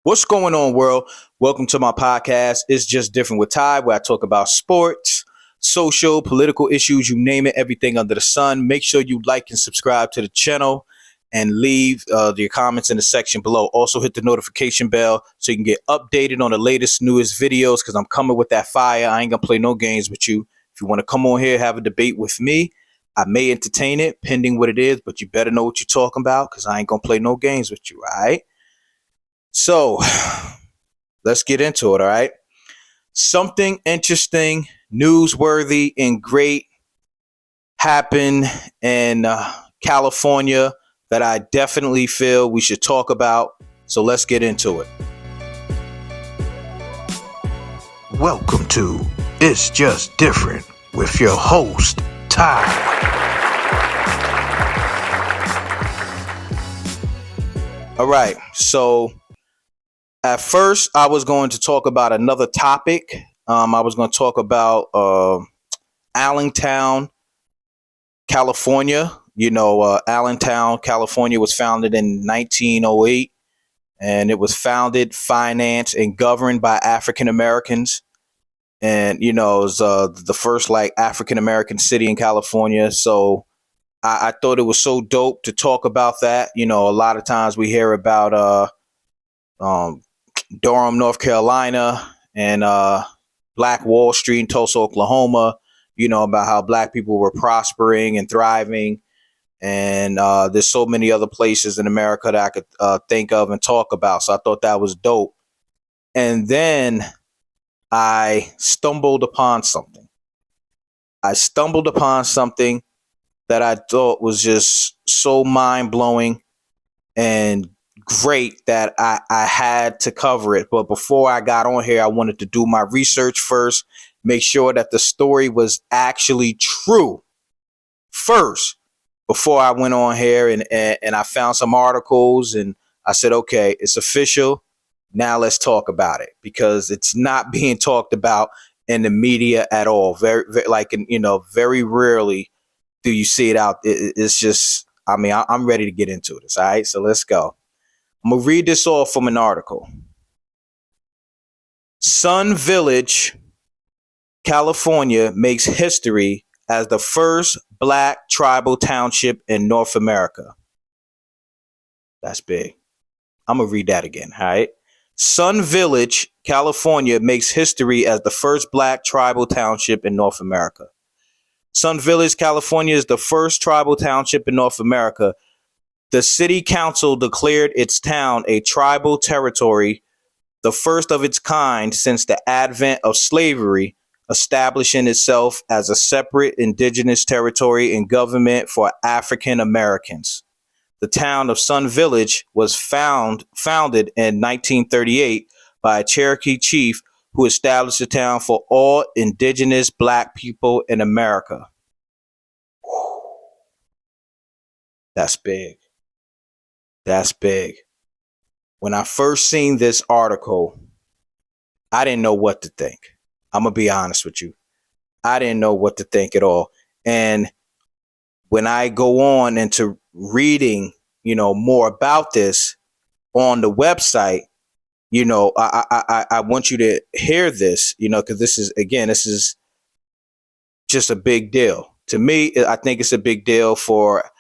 What's going on, world? Welcome to my podcast. It's just different with Ty, where I talk about sports, social, political issues, you name it, everything under the sun. Make sure you like and subscribe to the channel and leave your comments in the section below. Also, hit the notification bell so you can get updated on the latest, newest videos because I'm coming with that fire. I ain't going to play no games with you. If you want to come on here, have a debate with me, I may entertain it, pending what it is, but you better know what you're talking about because I ain't going to play no games with you, all right? So let's get into it, all right? Something interesting, newsworthy, and great happened in California that I definitely feel we should talk about. So let's get into it. Welcome to It's Just Different with your host, Ty. All right, so at first, I was going to talk about another topic. I was going to talk about Allentown, California. Allentown, California was founded in 1908, and it was founded, financed, and governed by African Americans. And, it was the first African American city in California. So I thought it was so dope to talk about that. A lot of times we hear about Durham, North Carolina, and Black Wall Street in Tulsa, Oklahoma, about how Black people were prospering and thriving. And there's so many other places in America that I could think of and talk about. So I thought that was dope. And then I stumbled upon something. That I thought was just so mind-blowing and great that I had to cover it. But before I got on here, I wanted to do my research first, make sure that the story was actually true first before I went on here, and I found some articles and I said, okay, it's official. Now let's talk about it because it's not being talked about in the media at all. Very rarely do you see it out. It's just, I'm ready to get into this. All right, so let's go. I'm going to read this off from an article. Sun Village, California makes history as the first Black tribal township in North America. That's big. I'm going to read that again, all right? Sun Village, California makes history as the first Black tribal township in North America. Sun Village, California is the first tribal township in North America. The city council declared its town a tribal territory, the first of its kind since the advent of slavery, establishing itself as a separate indigenous territory and government for African Americans. The town of Sun Village was founded in 1938 by a Cherokee chief who established the town for all indigenous Black people in America. That's big. That's big. When I first seen this article, I didn't know what to think. I'm going to be honest with you. I didn't know what to think at all. And when I go on into reading, more about this on the website, I want you to hear this, because this is just a big deal. To me, I think it's a big deal for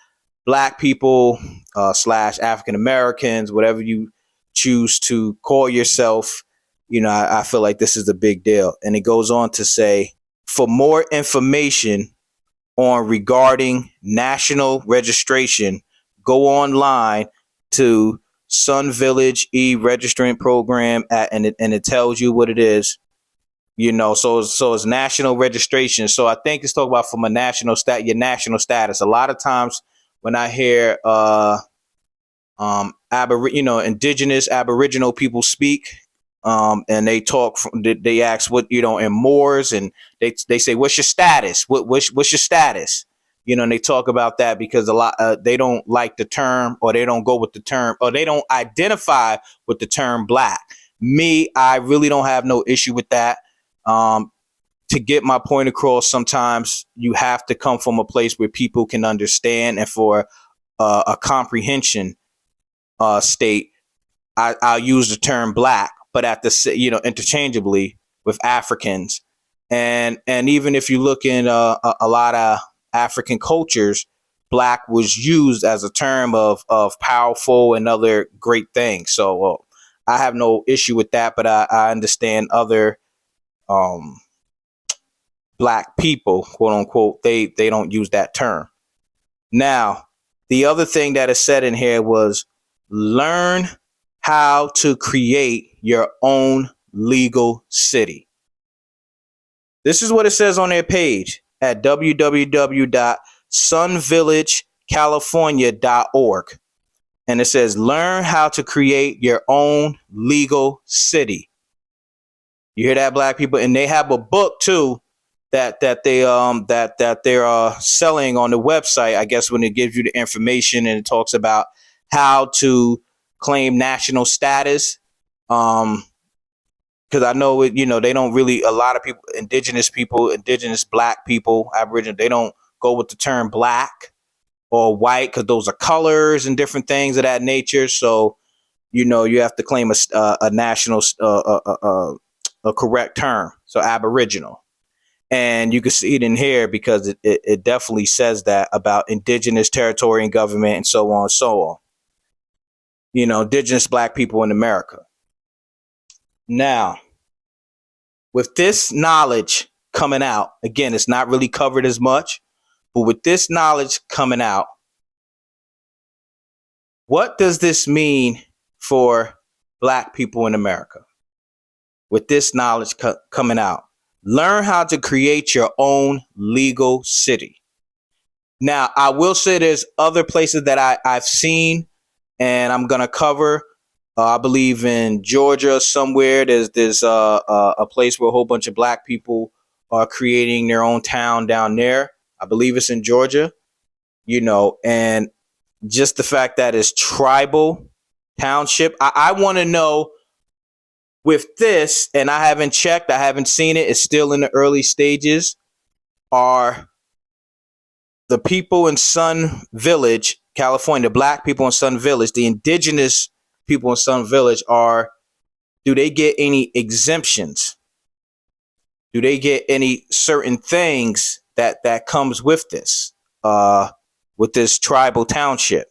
Black people / African Americans, whatever you choose to call yourself. I feel like this is a big deal. And it goes on to say, for more information on regarding national registration, go online to Sun Village e-registrant program and it tells you what it is. So it's national registration. So I think it's talking about from your national status. A lot of times when I hear indigenous Aboriginal people speak, and they talk, they ask what, in Moors, and they say, what's your status? What's your status? And they talk about that because a lot they don't like the term, or they don't go with the term, or they don't identify with the term Black. Me, I really don't have no issue with that. To get my point across, sometimes you have to come from a place where people can understand, and for a comprehension state, I'll use the term black, but at the, interchangeably with Africans. And even if you look in a lot of African cultures, black was used as a term of powerful and other great things. So I have no issue with that, but I understand other black people, quote unquote, they don't use that term. Now, the other thing that is said in here was learn how to create your own legal city. This is what it says on their page at www.sunvillagecalifornia.org. And it says, learn how to create your own legal city. You hear that, black people? And they have a book too that they're selling on the website. I guess when it gives you the information and it talks about how to claim national status. Because I know it, they don't really, a lot of people, indigenous black people, Aboriginal, they don't go with the term black or white because those are colors and different things of that nature. So, you have to claim a national, a correct term. So Aboriginal. And you can see it in here because it definitely says that about indigenous territory and government and so on and so on. Indigenous black people in America. Now, with this knowledge coming out, again, it's not really covered as much, but with this knowledge coming out, what does this mean for black people in America? With this knowledge coming out, learn how to create your own legal city. Now, I will say there's other places that I've seen and I'm going to cover. I believe in Georgia somewhere, there's a place where a whole bunch of black people are creating their own town down there. I believe it's in Georgia, and just the fact that it's tribal township. I want to know with this, and I haven't checked, I haven't seen it. It's still in the early stages. Are the people in Sun Village, California, the black people in Sun Village, the indigenous people in Sun Village, do they get any exemptions? Do they get any certain things that comes with this tribal township?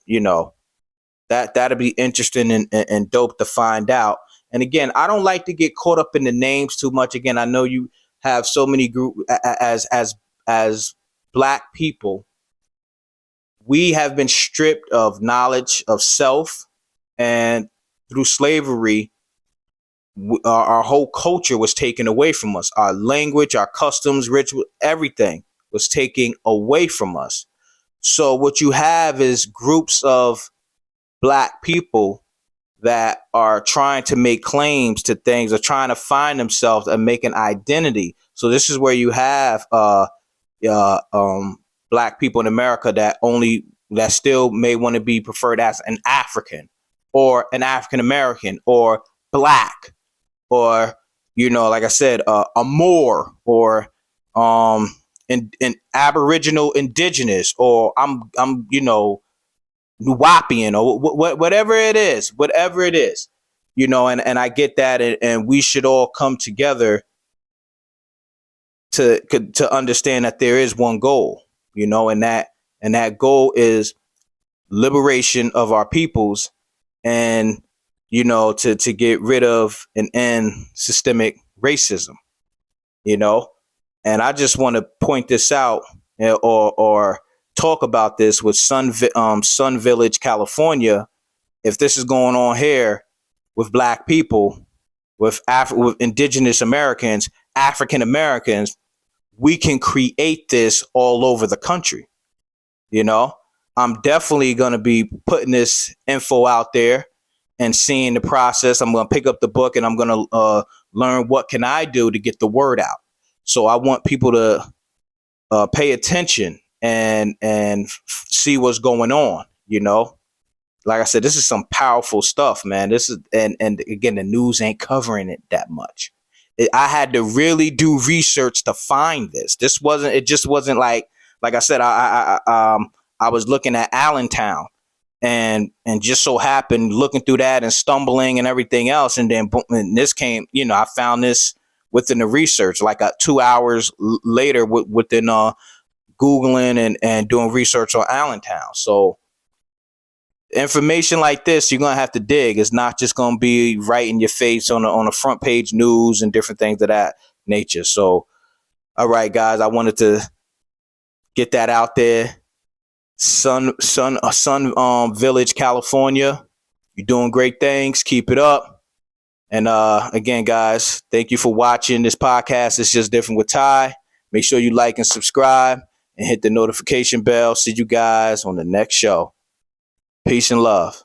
That'd be interesting and dope to find out. And again, I don't like to get caught up in the names too much. Again, I know you have so many groups as black people. We have been stripped of knowledge of self. And through slavery, our whole culture was taken away from us. Our language, our customs, ritual, everything was taken away from us. So what you have is groups of black people that are trying to make claims to things, or trying to find themselves and make an identity. So this is where you have black people in America that still may want to be preferred as an African, or an African American, or black, or like I said, a Moor, or in Aboriginal, indigenous, or I'm Nuwapian, or whatever it is, and I get that, and we should all come together to understand that there is one goal, and that goal is liberation of our peoples. And, to get rid of and end systemic racism, and I just want to point this out, or talk about this with Sun Village, California. If this is going on here with black people, with indigenous Americans, African Americans, we can create this all over the country. I'm definitely going to be putting this info out there and seeing the process. I'm going to pick up the book and I'm going to learn what can I do to get the word out. So I want people to pay attention and see what's going on. Like I said, this is some powerful stuff, man. This is and again, the news ain't covering it that much. I had to really do research to find this. It just wasn't like I said, I was looking at Allentown, and just so happened looking through that and stumbling and everything else, and then boom, and this came. I found this within the research, like 2 hours later, within Googling and doing research on Allentown. So information like this, you're gonna have to dig. It's not just gonna be right in your face on the front page news and different things of that nature. So, all right, guys, I wanted to get that out there. Sun Village, California. You're doing great things. Keep it up. And again, guys, thank you for watching this podcast. It's Just Different with Ty. Make sure you like and subscribe and hit the notification bell. See you guys on the next show. Peace and love.